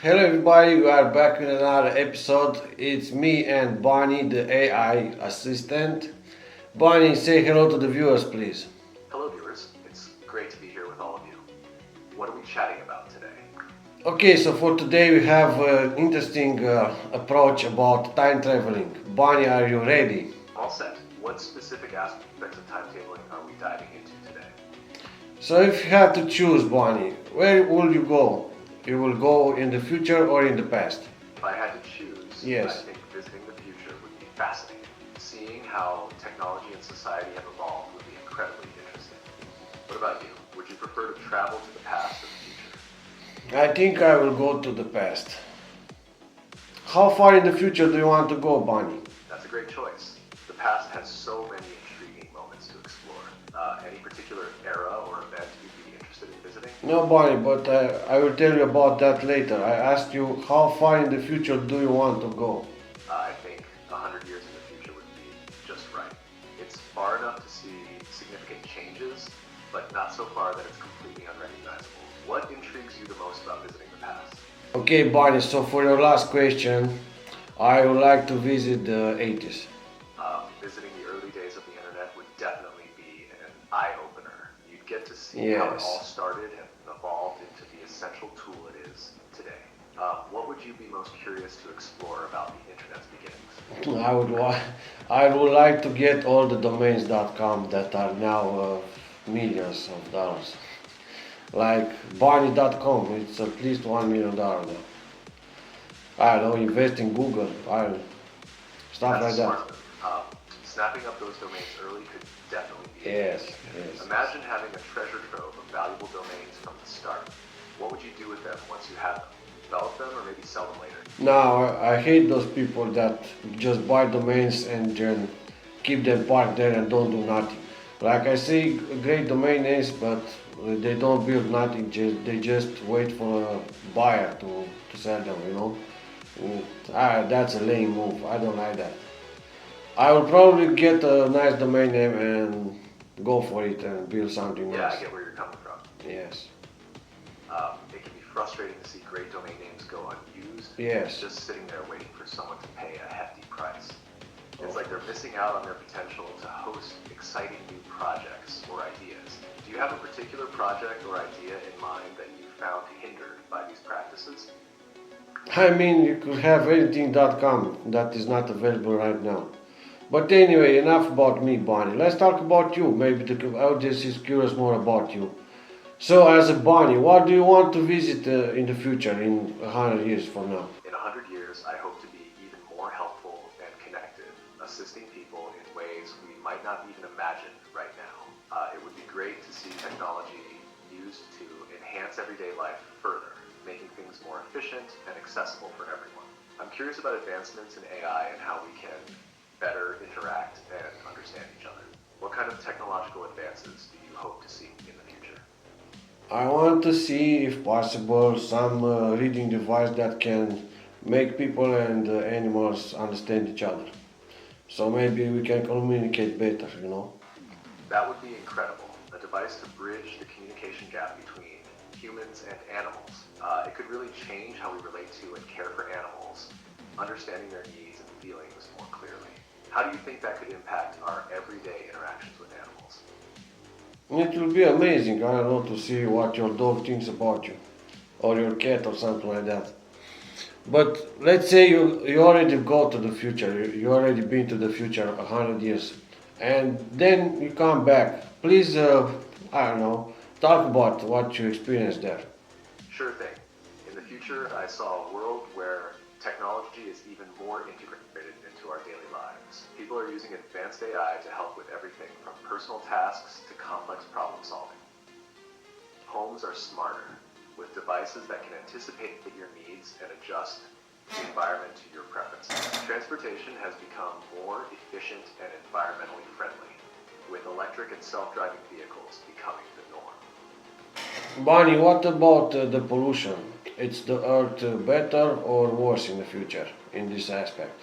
Hello everybody, we are back with another episode. It's me and Bonnie, the AI assistant. Bonnie, say hello to the viewers, please. Hello, viewers. It's great to be here with all of you. What are we chatting about today? Okay, so for today we have an interesting approach about time traveling. Bonnie, are you ready? All set. What specific aspects of timetabling are we diving into today? So if you have to choose, Bonnie, where will you go? You will go in the future or in the past? If I had to choose, I Yes. think visiting the future would be fascinating. Seeing how technology and society have evolved would be incredibly interesting. What about you? Would you prefer to travel to the past or the future? I think I will go to the past. How far in the future do you want to go, Bonnie? That's a great choice. The past has so many intriguing moments to explore. Any particular era or event you'd be interested in visiting? No, Bonnie, but I will tell you about that later. I asked you how far in the future do you want to go? I think 100 years in the future would be just right. It's far enough to see significant changes, but not so far that it's completely unrecognizable. What intrigues you the most about visiting the past? Okay, Bonnie, so for your last question, I would like to visit the 80s. Visiting the early days of the internet would definitely be an eye-opener. You'd get to see how it all Yes. started and evolved into the essential tool it is today. What would you be most curious to explore about the internet's beginnings? I would like to get all the domains.com that are now millions of dollars. Like Bonnie.com, it's at least $1 million now. I don't know, invest in Google, stuff That's a like that. smart move. Snapping up those domains early could definitely be Yes, amazing. yes. Imagine having a treasure trove of valuable domains from the start. What would you do with them once you have them? Develop them or maybe sell them later? Now, I hate those people that just buy domains and then keep them parked there and don't do nothing. Like I say, great domain names, but they don't build nothing. They just wait for a buyer to sell them. That's a lame move. I don't like that. I will probably get a nice domain name and go for it and build something Yeah, nice. I get where you're coming from. Yes. It can be frustrating to see great domain names go unused, Yes. just sitting there waiting for someone to pay a hefty price. It's like they're missing out on their potential to host exciting new projects or ideas. Do you have a particular project or idea in mind that you found hindered by these practices? I mean, you could have anything.com that is not available right now. But anyway, enough about me, Bonnie. Let's talk about you. Maybe the audience is curious more about you. So, as a Bonnie, what do you want to visit in the future, in 100 years from now? In 100 years, I hope to be even more helpful and connected, assisting people in ways we might not even imagine right now. It would be great to see technology used to enhance everyday life further, making things more efficient and accessible for everyone. I'm curious about advancements in AI and how we can better interact and understand each other. What kind of technological advances do you hope to see in the future? I want to see, if possible, some reading device that can make people and animals understand each other. So maybe we can communicate better. That would be incredible. A device to bridge the communication gap between humans and animals. It could really change how we relate to and care for animals, understanding their needs and feelings more clearly. How do you think that could impact our everyday interactions with animals? It will be amazing, I don't know, to see what your dog thinks about you, or your cat, or something like that. But let's say you already go to the future, you already been to the future 100 years, and then you come back. Please, I don't know, talk about what you experienced there. Sure thing. In the future, I saw a world where technology is even more integrated into our daily lives. People are using advanced AI to help with everything from personal tasks to complex problem solving. Homes are smarter, with devices that can anticipate your needs and adjust the environment to your preferences. Transportation has become more efficient and environmentally friendly, with electric and self-driving vehicles becoming the norm. Bonnie, what about the pollution? It's the earth better or worse in the future in this aspect?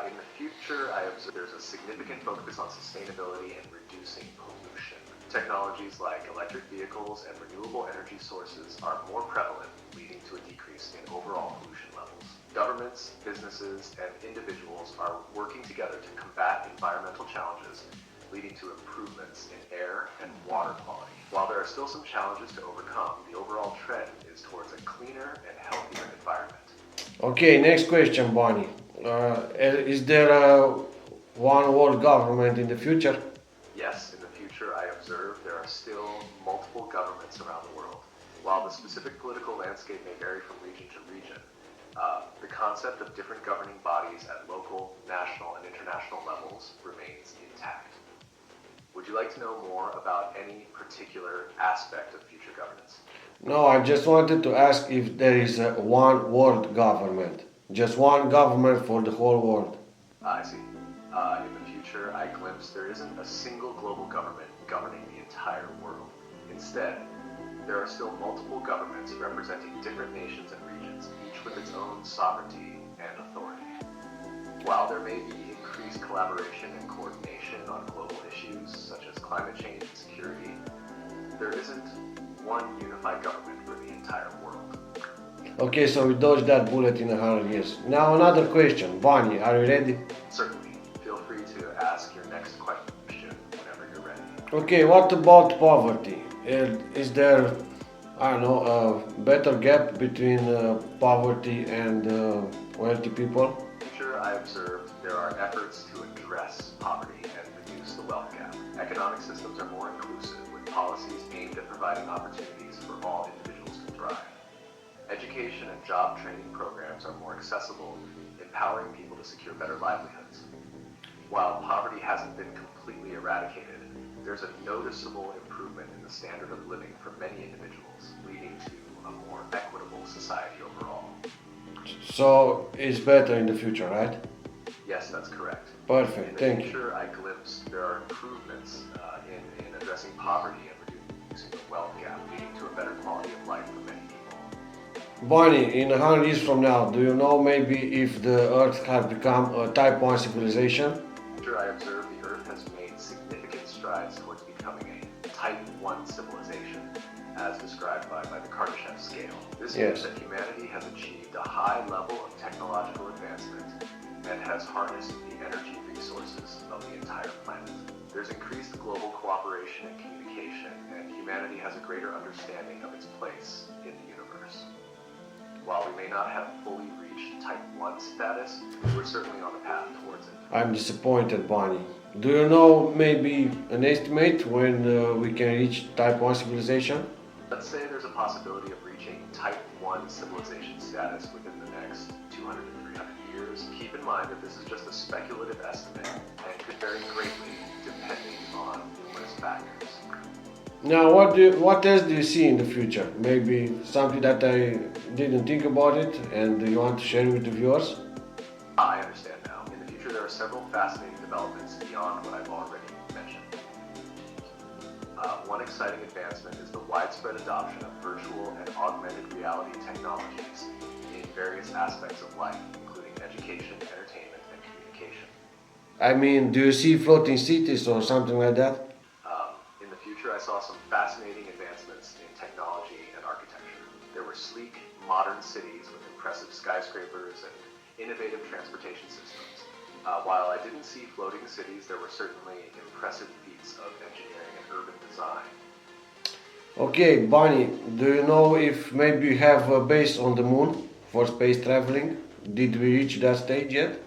In the future, I observe there's a significant focus on sustainability and reducing pollution. Technologies like electric vehicles and renewable energy sources are more prevalent, leading to a decrease in overall governments, businesses, and individuals are working together to combat environmental challenges, leading to improvements in air and water quality. While there are still some challenges to overcome, the overall trend is towards a cleaner and healthier environment. Okay, next question, Bonnie. Is there a one world government in the future? Yes, in the future, I observe there are still multiple governments around the world. While the specific political landscape may vary from region to region, the concept of different governing bodies at local, national, and international levels remains intact. Would you like to know more about any particular aspect of future governance? No, I just wanted to ask if there is a one world government. Just one government for the whole world. I see. In the future, I glimpse there isn't a single global government governing the entire world. Instead, there are still multiple governments representing different nations and regions, each with its own sovereignty and authority. While there may be increased collaboration and coordination on global issues such as climate change and security, there isn't one unified government for the entire world. Okay, so we dodged that bullet in 100 years. Now another question. Bonnie, are you ready? Certainly. Feel free to ask your next question whenever you're ready. Okay, what about poverty? Is there, I don't know, a better gap between poverty and wealthy people? In the future, I observed there are efforts to address poverty and reduce the wealth gap. Economic systems are more inclusive, with policies aimed at providing opportunities for all individuals to thrive. Education and job training programs are more accessible, empowering people to secure better livelihoods. While poverty hasn't been completely eradicated, there's a noticeable improvement in the standard of living for many individuals, leading to a more equitable society overall. So it's better in the future, right? Yes, that's correct. Perfect, thank you. In the future, I glimpse there are improvements in addressing poverty and reducing the wealth gap, leading to a better quality of life for many people. Bonnie, in 100 years from now, do you know maybe if the Earth has become a Type 1 civilization? Sure, I observe the Earth has made significant strides towards becoming a Type 1 civilization, as described by the Kardashev scale. This means that humanity has achieved a high level of technological advancement and has harnessed the energy resources of the entire planet. There's increased global cooperation and communication, and humanity has a greater understanding of its place in the universe. While we may not have fully reached Type 1 status, we're certainly on the path towards it. I'm disappointed, Bonnie. Do you know maybe an estimate when we can reach Type 1 civilization? Let's say there's a possibility of reaching Type 1 civilization status within the next 200 to 300 years. Keep in mind that this is just a speculative estimate and could vary greatly depending on numerous factors. Now, what else do you see in the future? Maybe something that I didn't think about it and you want to share with the viewers? I understand now. In the future, there are several fascinating developments beyond what I've already mentioned. One exciting advancement is the widespread adoption of virtual and augmented reality technologies in various aspects of life, including education, entertainment, and communication. I mean, do you see floating cities or something like that? In the future, I saw some fascinating advancements in technology and architecture. There were sleek, modern cities with impressive skyscrapers and innovative transportation systems. While I didn't see floating cities, there were certainly impressive feats of engineering and urban design. Okay, Bonnie, do you know if maybe you have a base on the moon for space traveling? Did we reach that stage yet?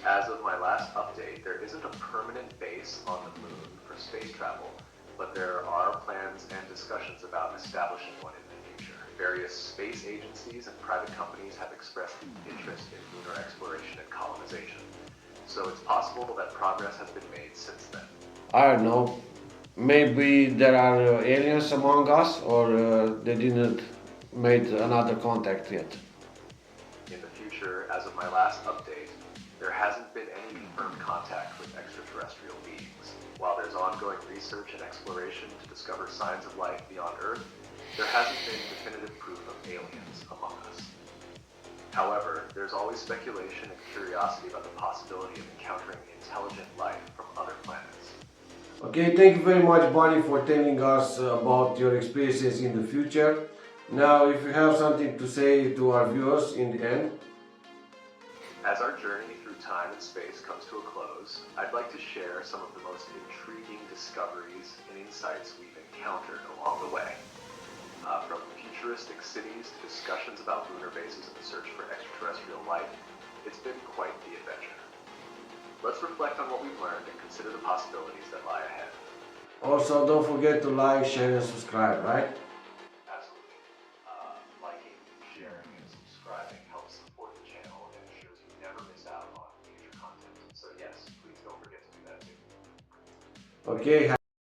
As of my last update, there isn't a permanent base on the moon for space travel, but there are plans and discussions about establishing one in the future. Various space agencies and private companies have expressed interest in lunar exploration and colonization. So it's possible that progress has been made since then. I don't know. Maybe there are aliens among us, or they didn't made another contact yet. In the future, as of my last update, there hasn't been any confirmed contact with extraterrestrial beings. While there's ongoing research and exploration to discover signs of life beyond Earth, there hasn't been definitive proof of aliens among us. However, there's always speculation and curiosity about the possibility of encountering intelligent life from other planets. Okay, thank you very much, Bonnie, for telling us about your experiences in the future. Now, if you have something to say to our viewers in the end. As our journey through time and space comes to a close, I'd like to share some of the most intriguing discoveries and insights we've encountered along the way. From futuristic cities to discussions about lunar bases and the search for extraterrestrial life, it's been quite the adventure. Let's reflect on what we've learned and consider the possibilities that lie ahead. Also, don't forget to like, share, and subscribe, right? Absolutely. Liking, sharing, and subscribing helps support the channel and ensures you never miss out on future content. So yes, please don't forget to do that too. Okay.